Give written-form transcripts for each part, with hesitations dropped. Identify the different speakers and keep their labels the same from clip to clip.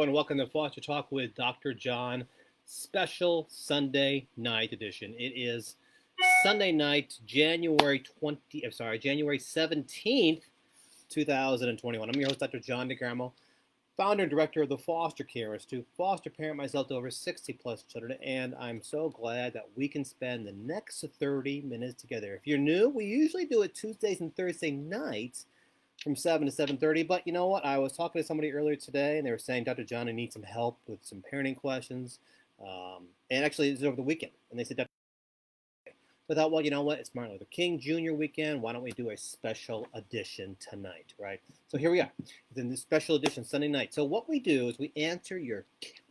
Speaker 1: and welcome to Foster Talk with Dr. John, special Sunday night edition. It is Sunday night, January 17th, 2021. I'm your host, Dr. John DeGarmo, founder and director of the Foster Care Institute, foster parent myself to over 60 plus children, and I'm so glad that we can spend the next 30 minutes together. If you're new, we usually do it Tuesdays and Thursday nights from 7 to 7:30. But you know what? I was talking to somebody earlier today, and they were saying, Dr. John, I need some help with some parenting questions. And actually, it was over the weekend. And they said, Dr. So I thought, well, you know what? It's Martin Luther King Jr. weekend. Why don't we do a special edition tonight, right? So here we are, in this special edition Sunday night. So what we do is we answer your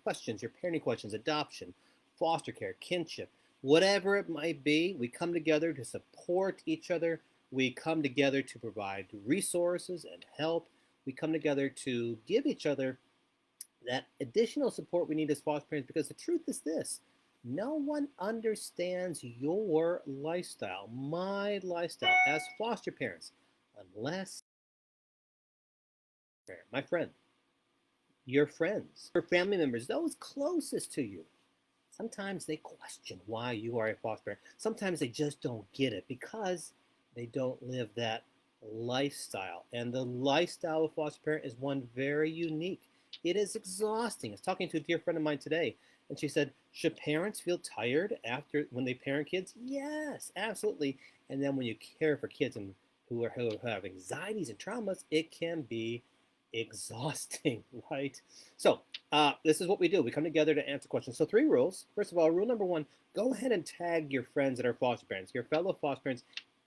Speaker 1: questions, your parenting questions, adoption, foster care, kinship, whatever it might be. We come together to support each other. We come together to provide resources and help. We come together to give each other that additional support we need as foster parents, because the truth is this: no one understands your lifestyle, my lifestyle as foster parents, unless my friend, your friends, your family members, those closest to you. Sometimes they question why you are a foster parent. Sometimes they just don't get it because they don't live that lifestyle. And the lifestyle of foster parent is one very unique. It is exhausting. I was talking to a dear friend of mine today, and she said, should parents feel tired after when they parent kids? Yes, absolutely. And then when you care for kids and who have anxieties and traumas, it can be exhausting, right? So this is what we do. We come together to answer questions. So 3 rules. First of all, rule number 1, go ahead and tag your friends that are foster parents, your fellow foster parents.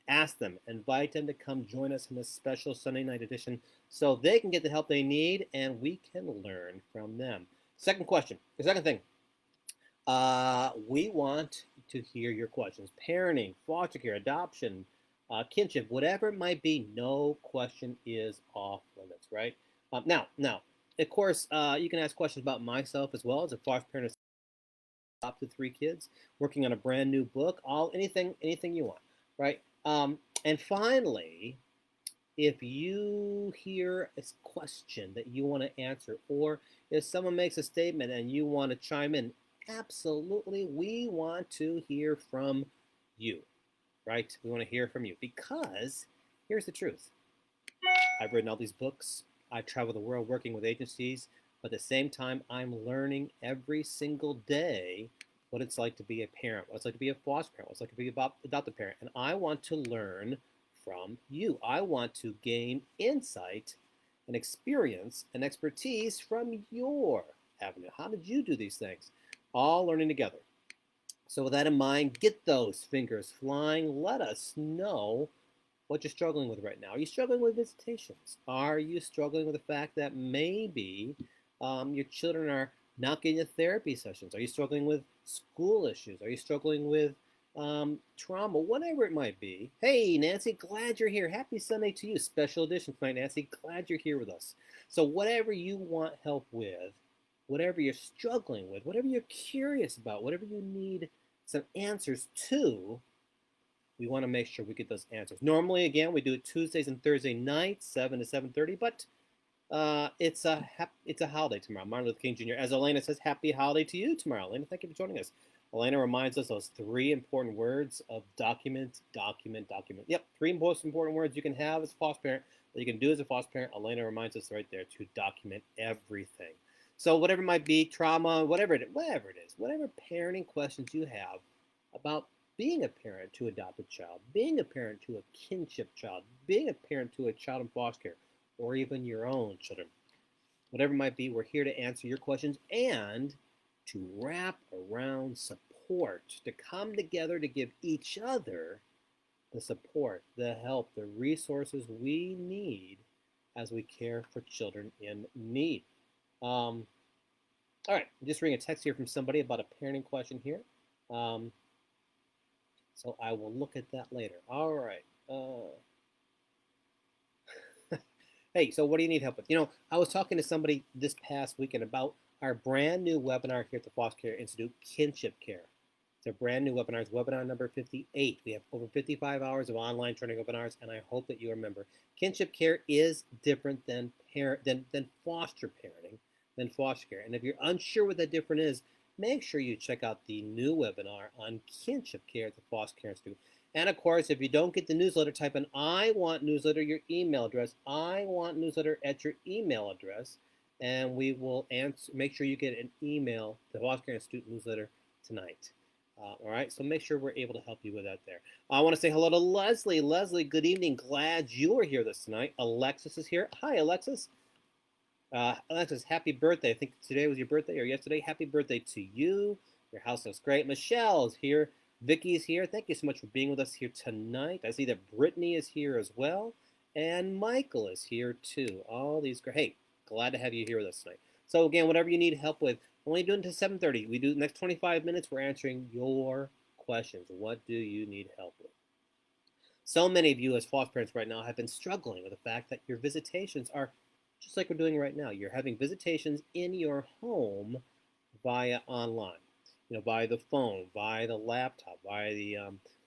Speaker 1: Ask them, invite them to come join us in this special Sunday night edition so they can get the help they need and we can learn from them. Second thing, we want to hear your questions. Parenting, foster care, adoption, kinship, whatever it might be, no question is off limits, right? Now, of course, you can ask questions about myself as well as a foster parent of adopted 3 kids, working on a brand new book, anything you want, right? And finally, if you hear a question that you want to answer, or if someone makes a statement and you want to chime in, absolutely, we want to hear from you, right? We want to hear from you because here's the truth. I've written all these books. I travel the world working with agencies, but at the same time, I'm learning every single day what it's like to be a parent, what it's like to be a foster parent, what it's like to be an adopted parent. And I want to learn from you. I want to gain insight and experience and expertise from your avenue. How did you do these things? All learning together. So with that in mind, get those fingers flying. Let us know what you're struggling with right now. Are you struggling with visitations? Are you struggling with the fact that maybe your children are not getting the therapy sessions? Are you struggling with school issues? Are you struggling with trauma? Whatever it might be. Hey, Nancy, glad you're here. Happy Sunday to you. Special edition tonight, Nancy. Glad you're here with us. So whatever you want help with, whatever you're struggling with, whatever you're curious about, whatever you need some answers to, we want to make sure we get those answers. Normally, again, we do it Tuesdays and Thursday nights, 7 to 7:30, but it's a holiday tomorrow, Martin Luther King Jr. As Elena says, happy holiday to you tomorrow. Elena, thank you for joining us. Elena reminds us those 3 important words of document. Yep, 3 most important words you can have as a foster parent, that you can do as a foster parent. Elena reminds us right there to document everything. So whatever it might be, trauma, whatever it is, whatever parenting questions you have about being a parent to an adopted child, being a parent to a kinship child, being a parent to a child in foster care, or even your own children. Whatever it might be, we're here to answer your questions and to wrap around support, to come together to give each other the support, the help, the resources we need as we care for children in need. All right, I'm just reading a text here from somebody about a parenting question here. So I will look at that later. All right. Hey, so what do you need help with? I was talking to somebody this past weekend about our brand new webinar here at the Foster Care Institute, Kinship Care. It's a brand new webinar. It's webinar number 58. We have over 55 hours of online training webinars, and I hope that you remember. Kinship care is different than foster parenting. than foster care. And if you're unsure what that difference is, make sure you check out the new webinar on kinship care at the Foster Care Institute. And of course, if you don't get the newsletter, type in I want newsletter, your email address. I want newsletter at your email address. And we will answer, make sure you get an email, the Foster Care Institute newsletter tonight. All right, so make sure we're able to help you with that there. I want to say hello to Leslie. Leslie, good evening. Glad you are here this night. Alexis is here. Hi, Alexis. Alexis, happy birthday. I think today was your birthday or yesterday. Happy birthday to you. Your house looks great. Michelle's here. Vicky's here. Thank you so much for being with us here tonight. I see that Brittany is here as well. And Michael is here too. All these great. Hey, glad to have you here with us tonight. So again, whatever you need help with, only doing it until 7:30. We do the next 25 minutes. We're answering your questions. What do you need help with? So many of you as foster parents right now have been struggling with the fact that your visitations are just like we're doing right now. You're having visitations in your home via online, via the phone, via the laptop, via the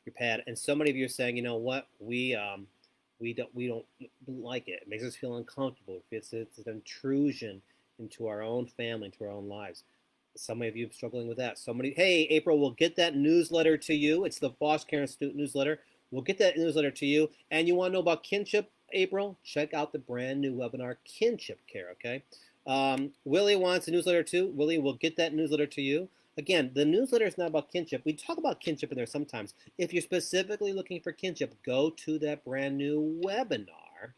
Speaker 1: your pad. And so many of you are saying, you know what, we don't like it. It makes us feel uncomfortable. It's an intrusion into our own family, into our own lives. Some of you are struggling with that. Hey, April, we'll get that newsletter to you. It's the Foster Care Institute newsletter. We'll get that newsletter to you. And you want to know about kinship, April? Check out the brand new webinar, Kinship Care, okay? Willie wants a newsletter too. Willie, we'll get that newsletter to you. Again, the newsletter is not about kinship. We talk about kinship in there sometimes. If you're specifically looking for kinship, go to that brand new webinar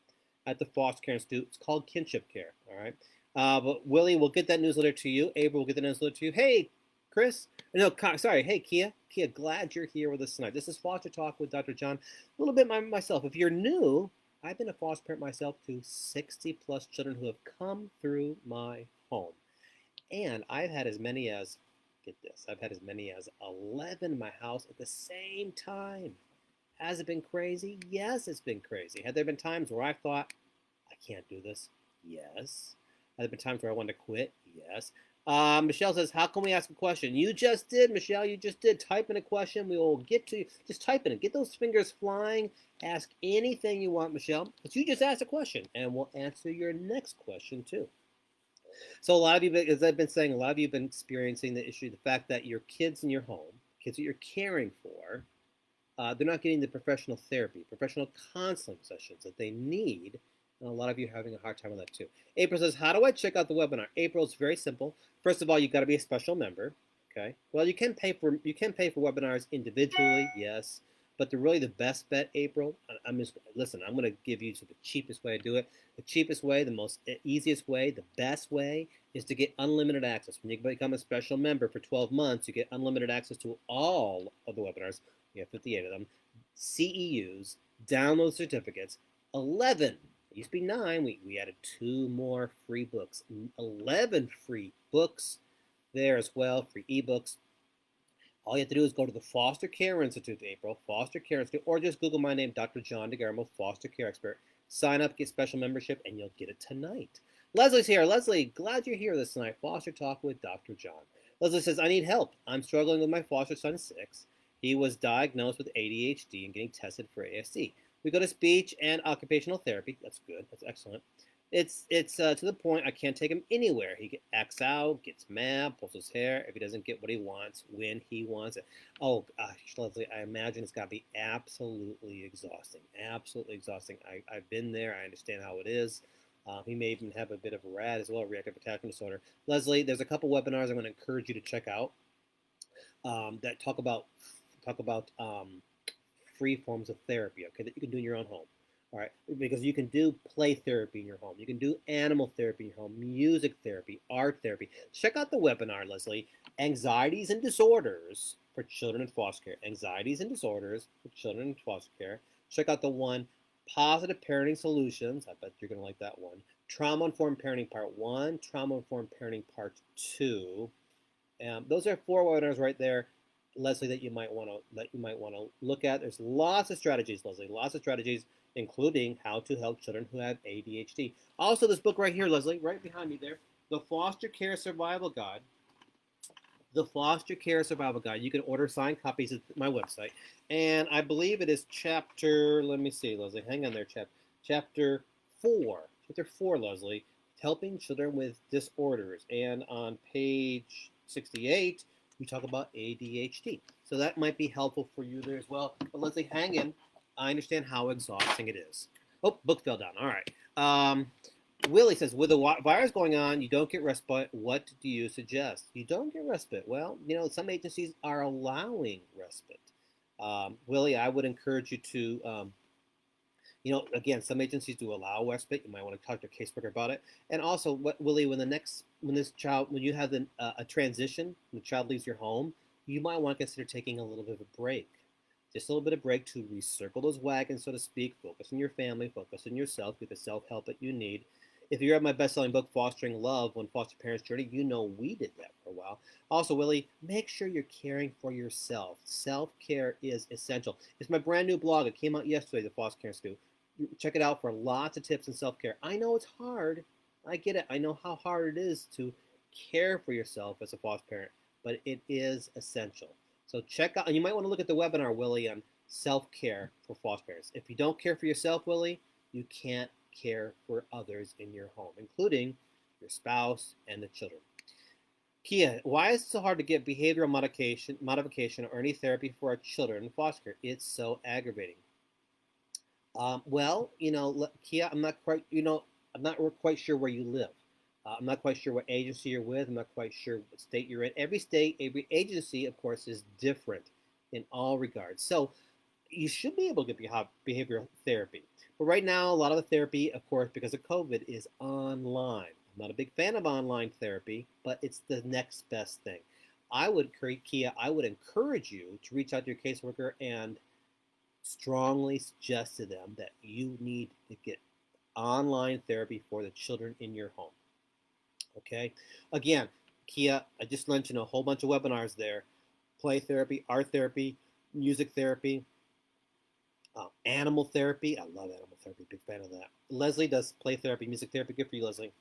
Speaker 1: at the Foster Care Institute. It's called Kinship Care, all right? But Willie, we'll get that newsletter to you. April will get the newsletter to you. Hey, Chris. No, sorry. Hey, Kia. Kia, glad you're here with us tonight. This is Foster Talk with Dr. John. A little bit myself. If you're new, I've been a foster parent myself to 60 plus children who have come through my home. And I've had as many as, get this, I've had as many as 11 in my house at the same time. Has it been crazy? Yes, it's been crazy. Have there been times where I thought, I can't do this? Yes. Have there been times where I wanted to quit? Yes. Michelle says, how can we ask a question? You just did, Michelle. You just did. Type in a question. We will get to you. Just type in it. Get those fingers flying. Ask anything you want, Michelle. But you just asked a question, and we'll answer your next question, too. So a lot of you, as I've been saying, a lot of you have been experiencing the issue, the fact that your kids in your home, kids that you're caring for, they're not getting the professional therapy, professional counseling sessions that they need. And a lot of you are having a hard time with that too. April says, how do I check out the webinar? April, it's very simple. First of all, you've got to be a special member. Okay. Well, you can pay for webinars individually, yes. But the best bet, April, I'm going to give you the cheapest way to do it. The cheapest way, the most easiest way, the best way is to get unlimited access. When you become a special member for 12 months, you get unlimited access to all of the webinars. We have 58 of them. CEUs, download certificates, 11. It used to be 9. We added 2 more free books. 11 free books there as well, free ebooks. All you have to do is go to the Foster Care Institute, April, Foster Care Institute, or just Google my name, Dr. John DeGarmo, Foster Care Expert. Sign up, get special membership, and you'll get it tonight. Leslie's here. Leslie, glad you're here this night. Foster Talk with Dr. John. Leslie says, I need help. I'm struggling with my foster son, 6. He was diagnosed with ADHD and getting tested for ASD. We go to speech and occupational therapy. That's good. That's excellent. It's to the point I can't take him anywhere. He acts out, gets mad, pulls his hair if he doesn't get what he wants when he wants it. Oh gosh, Leslie, I imagine it's got to be absolutely exhausting. Absolutely exhausting. I've been there. I understand how it is. He may even have a bit of RAD as well, reactive attachment disorder. Leslie, there's a couple webinars I'm going to encourage you to check out that talk about free forms of therapy, okay, that you can do in your own home. All right, because you can do play therapy in your home. You can do animal therapy in your home, music therapy, art therapy. Check out the webinar, Leslie, Anxieties and Disorders for Children in Foster Care. Anxieties and Disorders for Children in Foster Care. Check out the one, Positive Parenting Solutions. I bet you're going to like that one. Trauma-Informed Parenting Part 1, Trauma-Informed Parenting Part 2. Those are 4 webinars right there, Leslie, that you might want to look at. There's lots of strategies, Leslie, lots of strategies, including how to help children who have ADHD. Also, this book right here, Leslie, right behind me there, The Foster Care Survival Guide. The Foster Care Survival Guide. You can order signed copies at my website. And I believe it is chapter, let me see, Leslie, hang on there, chapter 4. Chapter 4, Leslie, helping children with disorders. And on page 68, we talk about ADHD. So that might be helpful for you there as well. But Leslie, hang in. I understand how exhausting it is. Oh, book fell down. All right. Willie says, with the virus going on, you don't get respite. What do you suggest? You don't get respite. Well, some agencies are allowing respite. Willie, I would encourage you to, again, some agencies do allow respite. You might want to talk to your caseworker about it. And also, Willie, when you have a transition, when the child leaves your home, you might want to consider taking a little bit of a break. Just a little bit of break to recircle those wagons, so to speak. Focus on your family, focus on yourself, get the self-help that you need. If you read my best-selling book, Fostering Love, When Foster Parents Journey, you know we did that for a while. Also, Willie, make sure you're caring for yourself. Self-care is essential. It's my brand new blog. It came out yesterday, the Foster Care Institute. Check it out for lots of tips on self-care. I know it's hard. I get it. I know how hard it is to care for yourself as a foster parent, but it is essential. So check out, and you might want to look at the webinar, Willie, on self-care for foster parents. If you don't care for yourself, Willie, you can't care for others in your home, including your spouse and the children. Kia, why is it so hard to get behavioral modification or any therapy for our children in foster care? It's so aggravating. Well, Kia, I'm not quite sure where you live. I'm not quite sure what agency you're with. I'm not quite sure what state you're in. Every state, every agency, of course, is different in all regards. So you should be able to get behavioral therapy. But right now, a lot of the therapy, of course, because of COVID, is online. I'm not a big fan of online therapy, but it's the next best thing. Kia, I would encourage you to reach out to your caseworker and strongly suggest to them that you need to get online therapy for the children in your home. Okay? Again, Kia, I just mentioned a whole bunch of webinars there. Play therapy, art therapy, music therapy, animal therapy. I love animal therapy, big fan of that. Leslie does play therapy, music therapy. Good for you, Leslie.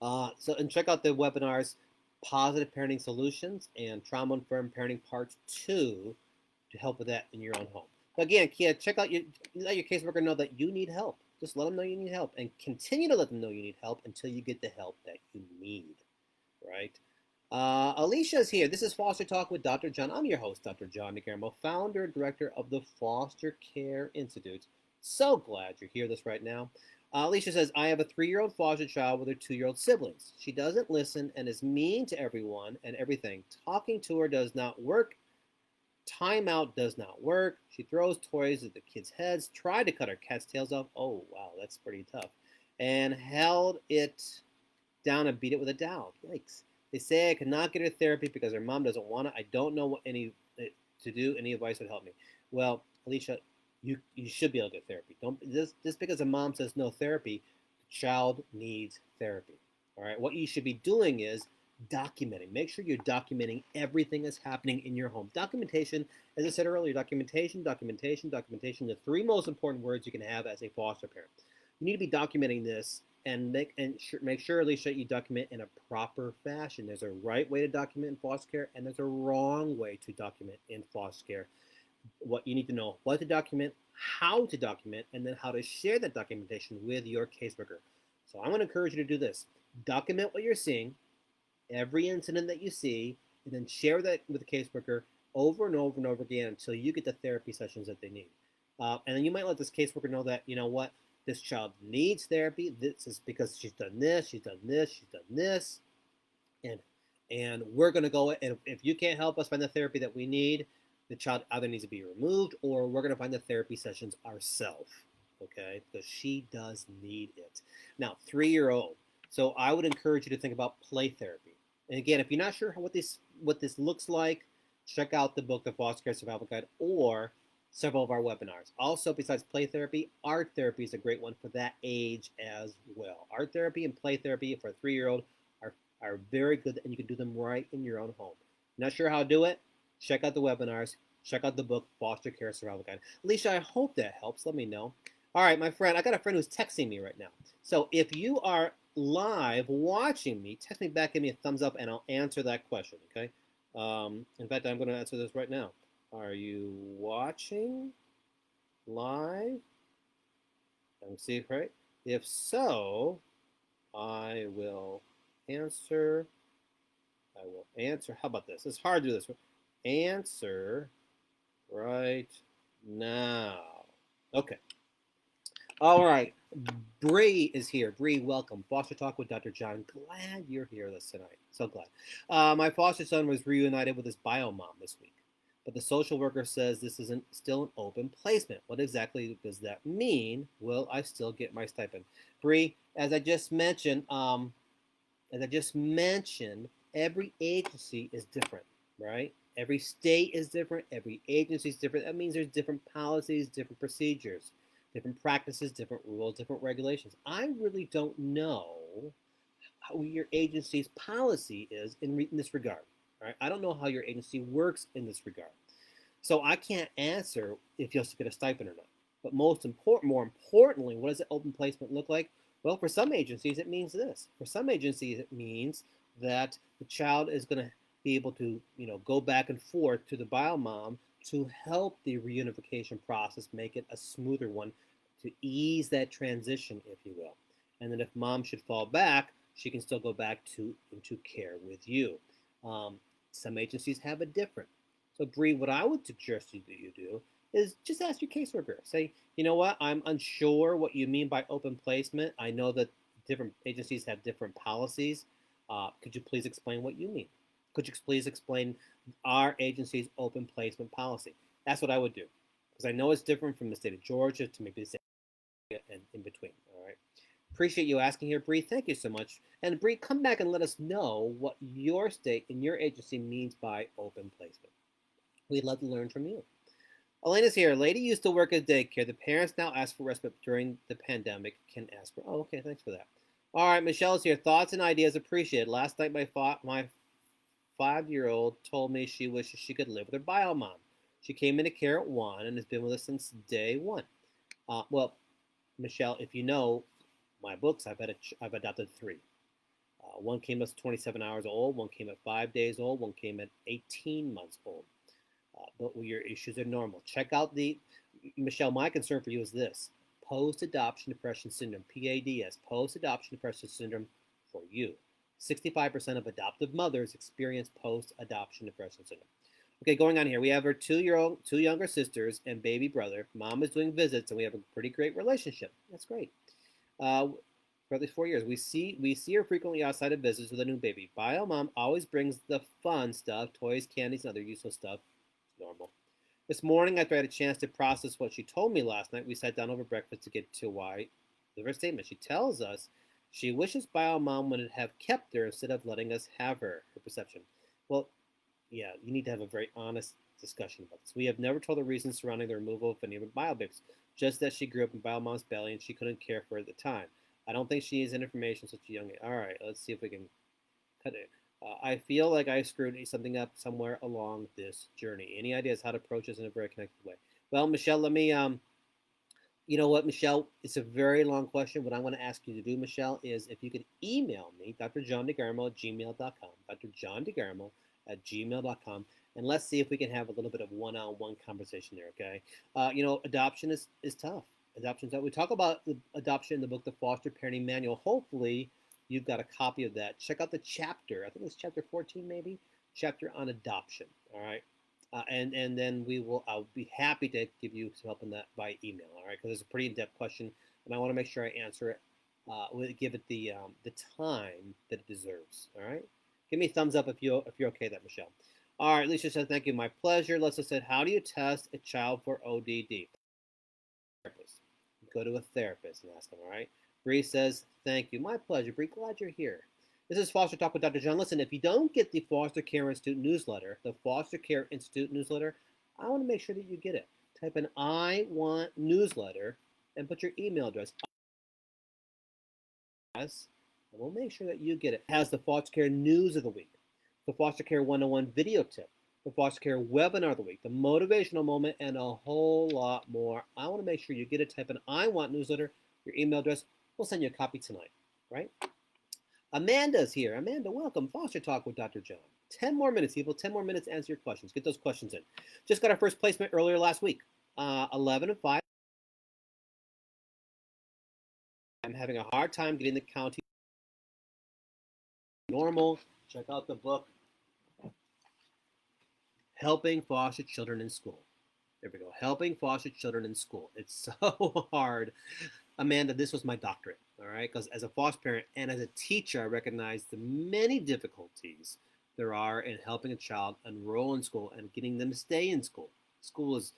Speaker 1: And check out the webinars, Positive Parenting Solutions and Trauma-Informed Parenting Parts 2 to help with that in your own home. Again, Kia, let your caseworker know that you need help. Just let them know you need help and continue to let them know you need help until you get the help that you need, right? Alicia's here. This is Foster Talk with Dr. John. I'm your host, Dr. John DeGarmo, founder and director of the Foster Care Institute. So glad you're here right now. Alicia says, I have a 3-year-old foster child with her 2-year-old siblings. She doesn't listen and is mean to everyone and everything. Talking to her does not work. Timeout does not work. She throws toys at the kids' heads, tried to cut her cat's tails off. Oh, wow, that's pretty tough. And held it down and beat it with a dowel. Yikes. They say I cannot get her therapy because her mom doesn't want it. I don't know what to do. Any advice would help me. Well, Alicia, you should be able to get therapy. Just because a mom says no therapy, the child needs therapy. All right. What you should be doing is documenting. Make sure you're documenting everything that's happening in your home. Documentation, as I said earlier, documentation. The 3 most important words you can have as a foster parent. You need to be documenting this and make sure, Alicia, you document in a proper fashion. There's a right way to document in foster care, and there's a wrong way to document in foster care. What you need to know, what to document, how to document, and then how to share that documentation with your caseworker. So I'm going to encourage you to do this. Document what you're seeing, every incident that you see, and then share that with the caseworker over and over and over again until you get the therapy sessions that they need. And then you might let this caseworker know that, you know what, this child needs therapy. This is because she's done this, she's done this, she's done this. And we're going to go, and if you can't help us find the therapy that we need, the child either needs to be removed or we're going to find the therapy sessions ourselves, okay? Because she does need it. Now, 3-year-old. So I would encourage you to think about play therapy. And again, if you're not sure what this looks like, check out the book, The Foster Care Survival Guide, or several of our webinars. Also, besides play therapy, art therapy is a great one for that age as well. Art therapy and play therapy for a 3-year-old are very good, and you can do them right in your own home. Not sure how to do it? Check out the webinars. Check out the book, Foster Care Survival Guide. Alicia, I hope that helps. Let me know. All right, my friend, I got a friend who's texting me right now. So if you are live watching me, text me back, give me a thumbs up, and I'll answer that question, okay? In fact, I'm going to answer this right now. Are you watching live? Let me see, right? If so, I will answer. I will answer. How about this? It's hard to do this. Answer right now. Okay. All right. Bree is here. Bree, welcome. Foster Talk with Dr. John. Glad you're here with us tonight. So glad. My foster son was reunited with his bio mom this week, but the social worker says this isn't still an open placement. What exactly does that mean? Will I still get my stipend? Bree, as I just mentioned, every agency is different, right? Every state is different. Every agency is different. That means there's different policies, different procedures, different practices, different rules, different regulations. I really don't know how your agency's policy is in this regard. Right? I don't know how your agency works in this regard. So I can't answer if you'll get a stipend or not. But more importantly, what does an open placement look like? Well, for some agencies, it means this. For some agencies, it means that the child is going to be able to, go back and forth to the bio mom to help the reunification process make it a smoother one, to ease that transition, if you will. And then if mom should fall back, she can still go back into care with you. Some agencies have a different. So, Bree, what I would suggest that you do is just ask your caseworker. Say, you know what, I'm unsure what you mean by open placement. I know that different agencies have different policies. Could you please explain what you mean? Could you please explain our agency's open placement policy? That's what I would do, because I know it's different from the state of Georgia to maybe the state and in between. All right. Appreciate you asking here, Bree. Thank you so much. And Bree, come back and let us know what your state and your agency means by open placement. We'd love to learn from you. Elena's here. Lady used to work at daycare. The parents now ask for respite during the pandemic. Can ask for. Oh, okay. Thanks for that. All right, Michelle's here. Thoughts and ideas appreciated. Last night, my 5-year-old told me she wishes she could live with her bio mom. She came into care at 1 and has been with us since day 1. Well, Michelle, if you know my books, I've adopted 3. One came at 27 hours old. One came at 5 days old. One came at 18 months old. But your issues are normal. Check out Michelle, my concern for you is this: post-adoption depression syndrome, PADS, post-adoption depression syndrome for you. 65% of adoptive mothers experience post-adoption depression syndrome. Okay, going on here. We have our two younger sisters and baby brother. Mom is doing visits, and we have a pretty great relationship. That's great. For at least 4 years, we see her frequently outside of visits with a new baby. Bio mom always brings the fun stuff, toys, candies, and other useful stuff. Normal. This morning, after I had a chance to process what she told me last night, we sat down over breakfast to get to why the first statement. She tells us she wishes bio mom would have kept her instead of letting us have her perception. Well, yeah, you need to have a very honest discussion about this. We have never told the reasons surrounding the removal of any of her bio babes, just that she grew up in bio mom's belly and she couldn't care for her at the time. I don't think she needs information such a young age. All right, let's see if we can cut it. I feel like I screwed something up somewhere along this journey. Any ideas how to approach this in a very connected way? Well, Michelle, let me, you know what, Michelle, it's a very long question. What I want to ask you to do, Michelle, is if you could email me, drjohndegarmo at gmail.com, drjohndegarmo at gmail.com, and let's see if we can have a little bit of one-on-one conversation there, okay? Adoption is tough. Adoption is tough. We talk about the adoption in the book, The Foster Parenting Manual. Hopefully, you've got a copy of that. Check out the chapter. I think it's chapter 14, maybe. Chapter on adoption. All right. And then I'll be happy to give you some help on that by email. All right. Because it's a pretty in-depth question, and I want to make sure I answer it. Give it the time that it deserves. All right. Give me a thumbs up if you're okay with that, Michelle. All right. Lisa said, thank you. My pleasure. Lisa said, how do you test a child for ODD? Therapist. Go to a therapist and ask them. All right. Bree says, thank you. My pleasure, Bree. Glad you're here. This is Foster Talk with Dr. John. Listen, if you don't get the Foster Care Institute newsletter, I want to make sure that you get it. Type in I want newsletter and put your email address. And we'll make sure that you get it. It has the Foster Care News of the Week, the Foster Care 101 video tip, the Foster Care Webinar of the Week, the Motivational Moment, and a whole lot more. I want to make sure you get it. Type in I want newsletter, your email address. We'll send you a copy tonight, right? Amanda's here. Amanda, welcome. Foster Talk with Dr. John. 10 more minutes, people. 10 more minutes to answer your questions. Get those questions in. Just got our first placement earlier last week. 11 and 5. I'm having a hard time getting the county normal, check out the book, Helping Foster Children in School. There we go. Helping foster children in school. It's so hard. Amanda, this was my doctorate, all right? Because as a foster parent and as a teacher, I recognize the many difficulties there are in helping a child enroll in school and getting them to stay in school. School is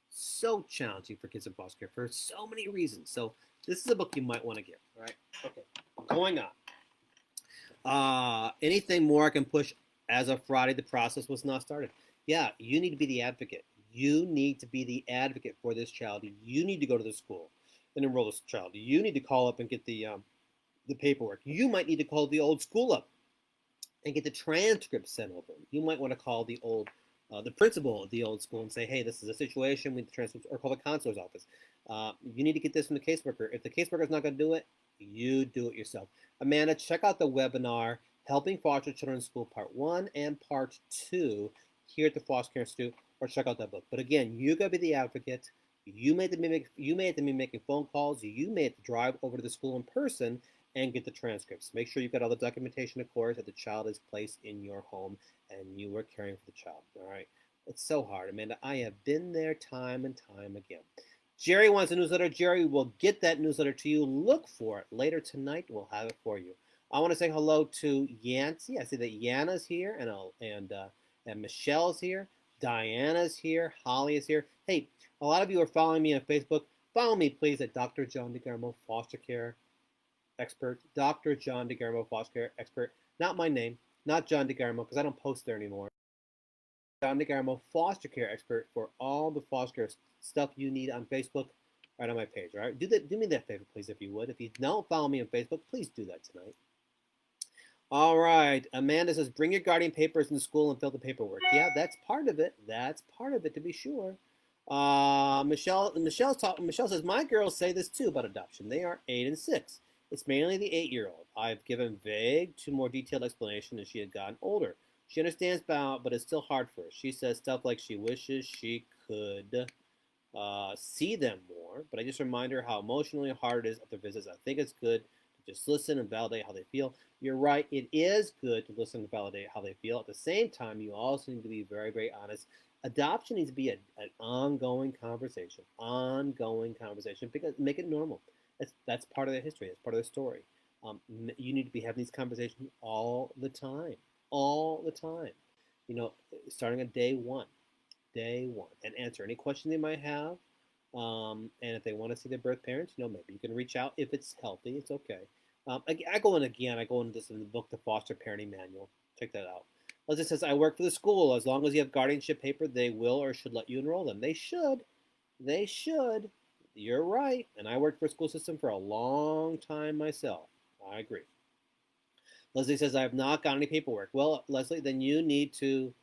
Speaker 1: so challenging for kids in foster care for so many reasons. So this is a book you might want to get, all right? Okay, going on. Anything more I can push as of Friday? The process was not started. Yeah, you need to be the advocate. You need to be the advocate for this child. You need to go to the school and enroll this child. You need to call up and get the paperwork. You might need to call the old school up and get the transcript sent over. You might want to call the principal of the old school and say, hey, this is a situation with the transcripts, or call the counselor's office. You need to get this from the caseworker. If the caseworker is not going to do it, you do it yourself. Amanda, check out the webinar, Helping Foster Children in School, Part 1 and Part 2, here at the Foster Care Institute, or check out that book. But again, you got to be the advocate. You may have to be making phone calls. You may have to drive over to the school in person and get the transcripts. Make sure you've got all the documentation, of course, that the child is placed in your home and you are caring for the child. All right. It's so hard, Amanda. I have been there time and time again. Jerry wants a newsletter. Jerry will get that newsletter to you. Look for it later tonight. We'll have it for you. I want to say hello to Yancy. I see that Yana's here and Michelle's here. Diana's here. Holly is here. Hey, a lot of you are following me on Facebook. Follow me, please, at Dr. John DeGarmo, Foster Care Expert. Dr. John DeGarmo, Foster Care Expert. Not my name, not John DeGarmo, because I don't post there anymore. John DeGarmo, Foster Care Expert, for all the foster care stuff you need on Facebook, right on my page. All right, do me that favor, please, if you would. If you don't follow me on Facebook, please do that tonight. All right, Amanda says, bring your guardian papers in school and fill the paperwork. Yeah, that's part of it. That's part of it, to be sure. Michelle says, my girls say this too about adoption. They are 8 and 6. It's mainly the 8-year-old. I've given vague to more detailed explanation as she had gotten older. She understands about, but it's still hard for her. She says stuff like she wishes she could see them more, but I just remind her how emotionally hard it is at their visits. I think it's good to just listen and validate how they feel. You're right. It is good to listen and validate how they feel. At the same time, you also need to be very, very honest. Adoption needs to be an ongoing conversation, because make it normal. That's part of their history. That's part of their story. You need to be having these conversations all the time. You know, starting at day one, and answer any question they might have. And if they want to see their birth parents, maybe you can reach out if it's healthy. It's okay. I go into this in the book, The Foster Parenting Manual. Check that out. It says, I work for the school. As long as you have guardianship paper, they will or should let you enroll them. They should. They should. You're right. And I worked for a school system for a long time myself. I agree. Leslie says, I have not got any paperwork. Well, Leslie, then you need to,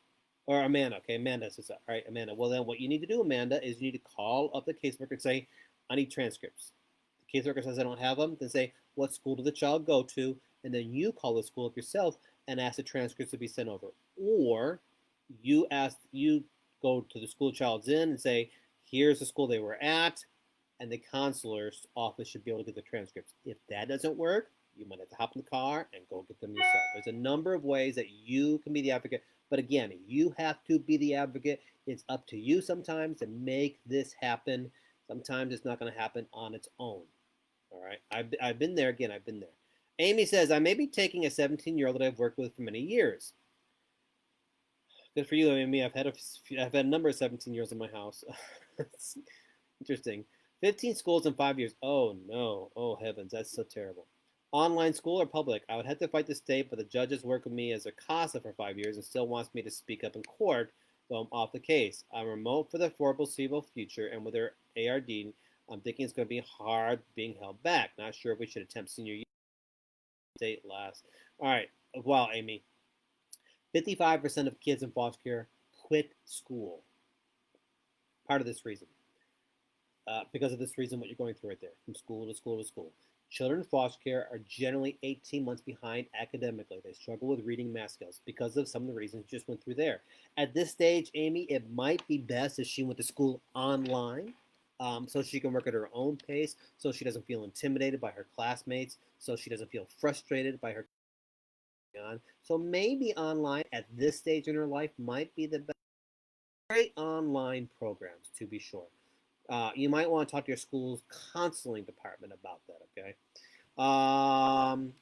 Speaker 1: or Amanda, okay, Amanda says that. All right, Amanda. Well, then what you need to do, Amanda, is you need to call up the caseworker and say, I need transcripts. The caseworker says I don't have them. Then say, what school did the child go to? And then you call the school up yourself and ask the transcripts to be sent over. Or you go to the school the child's in and say, here's the school they were at, and the counselor's office should be able to get the transcripts. If that doesn't work, you might have to hop in the car and go get them yourself. There's a number of ways that you can be the advocate. But again, you have to be the advocate. It's up to you sometimes to make this happen. Sometimes it's not going to happen on its own. All right. I've been there. Again, I've been there. Amy says, I may be taking a 17-year-old that I've worked with for many years. Good for you, Amy. I've had a number of 17-year-olds in my house. It's interesting. 15 schools in 5 years. Oh, no. Oh, heavens. That's so terrible. Online school or public? I would have to fight the state, but the judges work with me as a CASA for 5 years and still wants me to speak up in court, though I'm off the case. I'm remote for the foreseeable future, and with their ARD, I'm thinking it's going to be hard being held back. Not sure if we should attempt senior year. State last. All right. Wow, Amy. 55% of kids in foster care quit school. Part of this reason. Because of this reason, what you're going through right there, from school to school to school. Children in foster care are generally 18 months behind academically. They struggle with reading math skills because of some of the reasons you just went through there. At this stage, Amy, it might be best if she went to school online, so she can work at her own pace, so she doesn't feel intimidated by her classmates, so she doesn't feel frustrated by her on. So maybe online at this stage in her life might be the best. Great online programs, to be sure. You might want to talk to your school's counseling department about that, okay?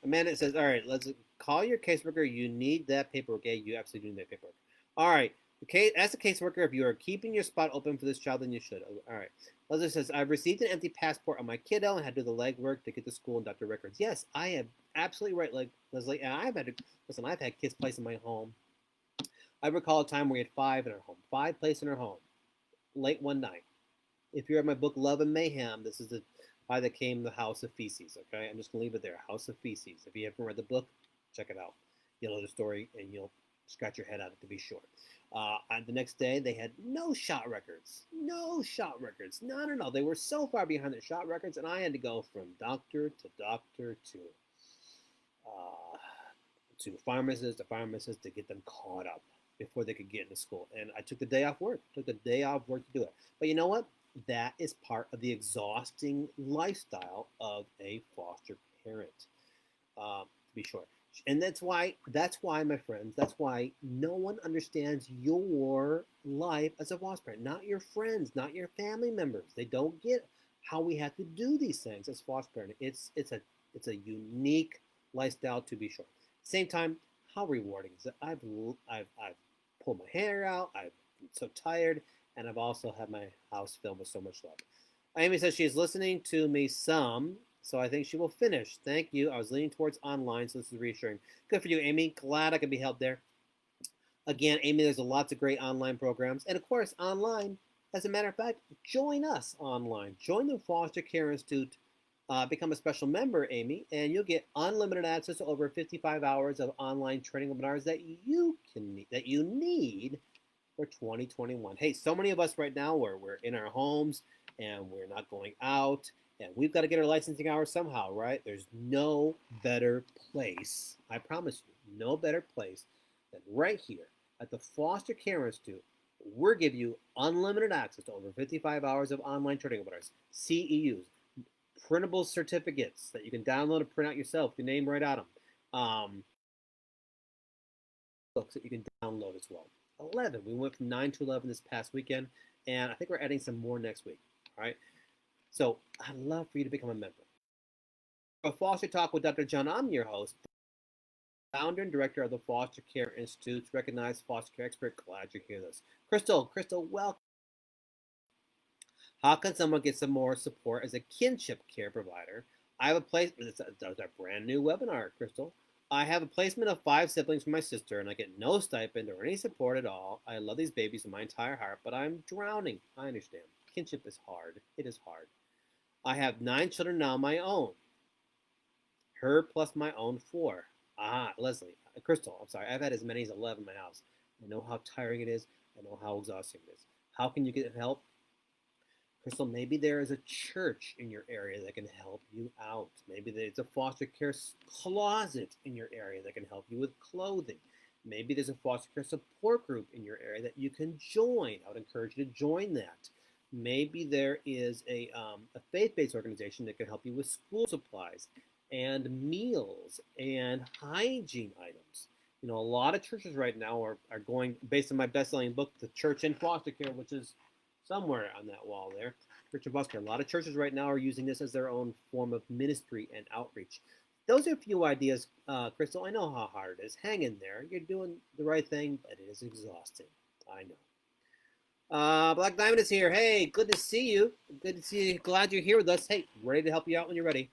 Speaker 1: Amanda says, all right, let's call your caseworker. You need that paperwork. Okay, you absolutely need that paperwork. All right. Okay, as a caseworker, if you are keeping your spot open for this child, then you should. All right. Leslie says, I've received an empty passport on my kiddo and had to do the legwork to get to school and doctor records. Yes, I have absolutely right, like Leslie. And I've had kids placed in my home. I recall a time where we had five in our home, five placed in our home, late one night. If you read my book Love and Mayhem, this is the why that came the House of Feces. Okay, I'm just gonna leave it there. House of Feces. If you haven't read the book, check it out. You'll know the story and you'll scratch your head on it to be sure. The next day, they had no shot records. No shot records. No. They were so far behind their shot records, and I had to go from doctor uh, to pharmacist to get them caught up before they could get into school. And I took the day off work. Took the day off work to do it. But you know what? That is part of the exhausting lifestyle of a foster parent, to be sure. And that's why, my friends, that's why no one understands your life as a foster parent. Not your friends, not your family members. They don't get how we have to do these things as foster parent. It's a unique lifestyle, to be sure. Same time, how rewarding is it? I've pulled my hair out. I've been so tired, and I've also had my house filled with so much love. Amy says she's listening to me some, so I think she will finish. Thank you. I was leaning towards online, so this is reassuring. Good for you, Amy. Glad I could be helped there. Again, Amy, there's lots of great online programs, and of course, online. As a matter of fact, join us online. Join the Foster Care Institute. Become a special member, Amy, and you'll get unlimited access to over 55 hours of online training webinars that you need for 2021. Hey, so many of us right now we're in our homes and we're not going out, and we've got to get our licensing hours somehow, right? There's no better place, I promise you, no better place than right here at the Foster Care Institute. We're giving you unlimited access to over 55 hours of online training webinars, CEUs, printable certificates that you can download and print out yourself, your name right on them. Books that you can download as well. 11. We went from 9 to 11 this past weekend, and I think we're adding some more next week. All right. So I'd love for you to become a member. For Foster Talk with Dr. John, I'm your host, founder and director of the Foster Care Institute, recognized foster care expert. Glad you hear this. Crystal, welcome. How can someone get some more support as a kinship care provider? I have a place. It's a brand new webinar, Crystal. I have a placement of 5 siblings for my sister, and I get no stipend or any support at all. I love these babies with my entire heart, but I'm drowning. I understand. Kinship is hard. It is hard. I have 9 children now of my own. Her plus my own 4. Leslie, Crystal, I'm sorry. I've had as many as 11 in my house. I know how tiring it is. I know how exhausting it is. How can you get help? Crystal, maybe there is a church in your area that can help you out. Maybe there's a foster care closet in your area that can help you with clothing. Maybe there's a foster care support group in your area that you can join. I would encourage you to join that. Maybe there is a faith-based organization that can help you with school supplies and meals and hygiene items. You know, a lot of churches right now are going, based on my best-selling book, The Church in Foster Care, which is somewhere on that wall there. Church of Foster Care. A lot of churches right now are using this as their own form of ministry and outreach. Those are a few ideas, Crystal. I know how hard it is. Hang in there. You're doing the right thing, but it is exhausting. I know. Black Diamond is here. Hey, good to see you. Good to see you. Glad you're here with us. Hey, ready to help you out when you're ready.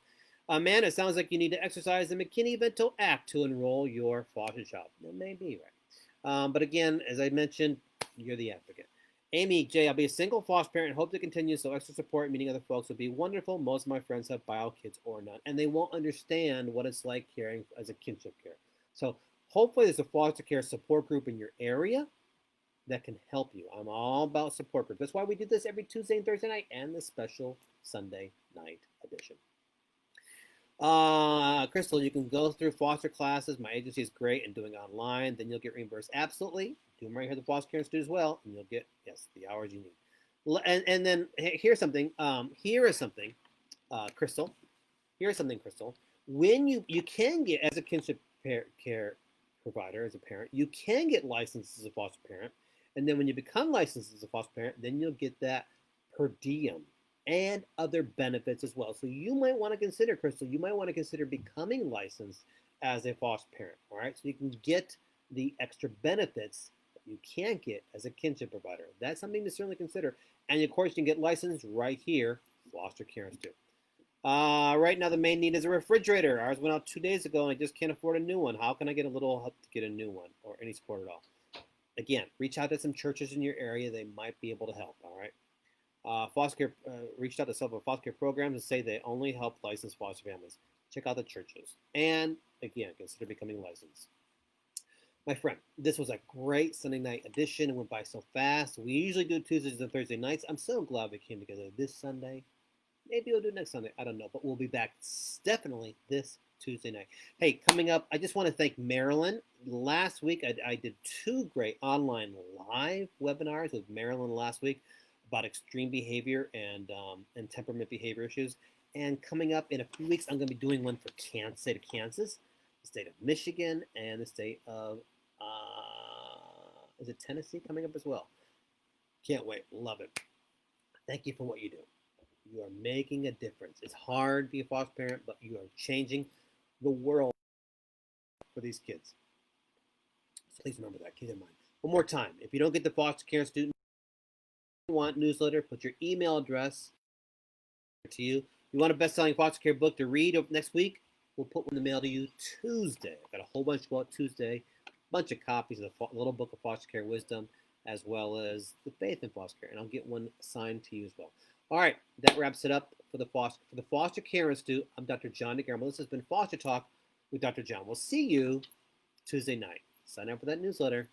Speaker 1: Man, it sounds like you need to exercise the McKinney-Vento Act to enroll your foster child. That may be right. But again, as I mentioned, you're the advocate. Amy J, I'll be a single foster parent and hope to continue, so extra support meeting other folks would be wonderful. Most of my friends have bio kids or none, and they won't understand what it's like caring as a kinship care. So hopefully there's a foster care support group in your area that can help you. I'm all about support groups. That's why we do this every Tuesday and Thursday night and the special Sunday night edition. Crystal, you can go through foster classes. My agency is great in doing online. Then you'll get reimbursed. Absolutely. Do them right here at the Foster Care Institute as well, and you'll get, yes, the hours you need. And then here's something. Here is something, Crystal. Here's something, Crystal. When you can get, as a kinship care provider, as a parent, you can get licensed as a foster parent. And then when you become licensed as a foster parent, then you'll get that per diem and other benefits as well. So you might want to consider, Crystal, you might want to consider becoming licensed as a foster parent. All right. So you can get the extra benefits that you can't get as a kinship provider. That's something to certainly consider. And of course, you can get licensed right here, Foster Care Institute. Right now, the main need is a refrigerator. Ours went out 2 days ago, and I just can't afford a new one. How can I get a little help to get a new one or any support at all? Again, reach out to some churches in your area. They might be able to help, all right? Foster care reached out to several foster care programs and say they only help licensed foster families. Check out the churches. And again, consider becoming licensed. My friend, this was a great Sunday night edition. It went by so fast. We usually do Tuesdays and Thursday nights. I'm so glad we came together this Sunday. Maybe we'll do it next Sunday. I don't know. But we'll be back definitely this Tuesday night. Hey, coming up, I just want to thank Marilyn. Last week, I did 2 great online live webinars with Marilyn last week about extreme behavior and temperament behavior issues. And coming up in a few weeks, I'm going to be doing one for Kansas, state of Kansas, the state of Michigan, and the state of, is it Tennessee coming up as well? Can't wait. Love it. Thank you for what you do. You are making a difference. It's hard to be a foster parent, but you are changing the world for these kids. So please remember that. Keep in mind. One more time. If you don't get the foster care student want newsletter, put your email address to you. You want a best-selling foster care book to read next week? We'll put one in the mail to you Tuesday. I've got a whole bunch to go out Tuesday. A bunch of copies of the little book of foster care wisdom, as well as the faith in foster care, and I'll get one signed to you as well. All right, that wraps it up for the Foster Care Institute. I'm Dr. John DeGarmo. This has been Foster Talk with Dr. John. We'll see you Tuesday night. Sign up for that newsletter.